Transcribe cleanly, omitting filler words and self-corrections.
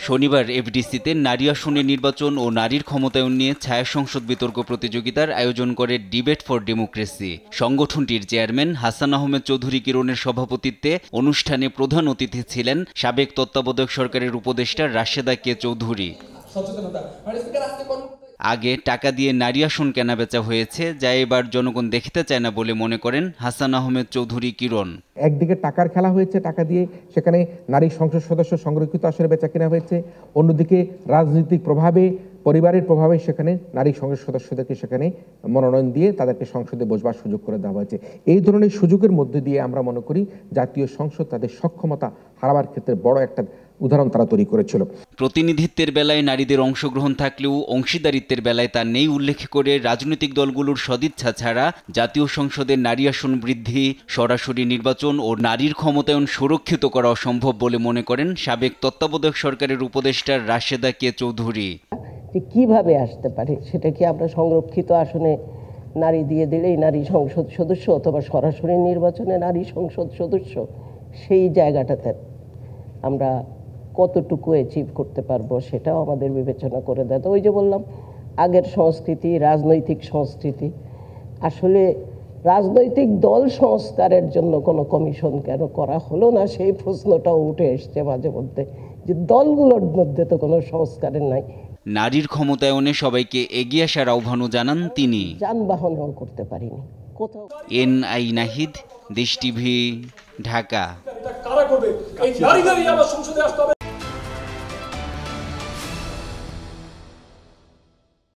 শনিবার এফডিসিতে নারী আসনে নির্বাচন ও নারীর ক্ষমতায়ন নিয়ে ছায়া সংসদ বিতর্ক প্রতিযোগিতার আয়োজন করে ডিবেট ফর ডেমোক্রেসি। সংগঠনটির চেয়ারম্যান হাসান আহমেদ চৌধুরী কিরণের সভাপতিত্বে অনুষ্ঠানে প্রধান অতিথি ছিলেন সাবেক তত্ত্বাবধায়ক সরকারের উপদেষ্টা রাশেদা কে চৌধুরী। আগে টাকা দিয়ে নারী আসন কেনাবেচা হয়েছে, যা এবার জনগণ দেখতে চায় না বলে মনে করেন হাসান আহমেদ চৌধুরী কিরণ। একদিকে টাকার খেলা হয়েছে, টাকা দিয়ে সেখানে নারী সংসদ সদস্য সংরক্ষিত আসনে বেচা কেনা হয়েছে, অন্যদিকে রাজনৈতিক প্রভাবে, পরিবারের প্রভাবে সেখানে নারী সংসদ সদস্যদেরকে সেখানে মনোনয়ন দিয়ে তাদেরকে সংসদে বসবার সুযোগ করে দেওয়া হয়েছে। এই ধরনের সুযোগের মধ্যে দিয়ে আমরা মনে করি জাতীয় সংসদ তাদের সক্ষমতা হারাবার ক্ষেত্রে বড় একটা উদাহরণ তারা তৈরি করেছিল। প্রতিনিধিত্বের বেলায় নারীদের অংশগ্রহণ থাকলেও অংশীদারিত্বের বেলায় তা নেই উল্লেখ করে রাজনৈতিক দলগুলোর সদিচ্ছা ছাড়া জাতীয় সংসদের নারী আসন বৃদ্ধি, সরাসরি নির্বাচন ও নারীর ক্ষমতায়ন সুরক্ষিত করা অসম্ভব বলে মনে করেন সাবেক তত্ত্বাবধায়ক সরকারের উপদেষ্টা রাশেদা কে চৌধুরী। কিভাবে আসতে পারে সেটা কি আমরা সংরক্ষিত আসনে নারী দিয়ে দিলেই নারী সংসদ সদস্য অথবা সরাসরি নির্বাচনে নারী সংসদ সদস্য, সেই জায়গাটাতে আমরা কতটুকু অ্যাচিভ করতে পারবো সেটাও আমাদের বিবেচনা করে দেয়। তো ওই যে বললাম, আগের সংস্কৃতি, রাজনৈতিক সংস্কৃতি, আসলে রাজনৈতিক দল সংস্কারের জন্য কোনো কমিশন কেন করা হলো না সেই প্রশ্নটাও উঠে এসছে মাঝে মধ্যে, যে দলগুলোর মধ্যে তো কোনো সংস্কারের নাই। নারীর ক্ষমতায়নে সবাইকে এগিয়ে আসার আহ্বানও জানান তিনি। যানবাহনও করতে পারিনি কোথাও। এনআই নাহিদ, দেশ টিভি, ঢাকা।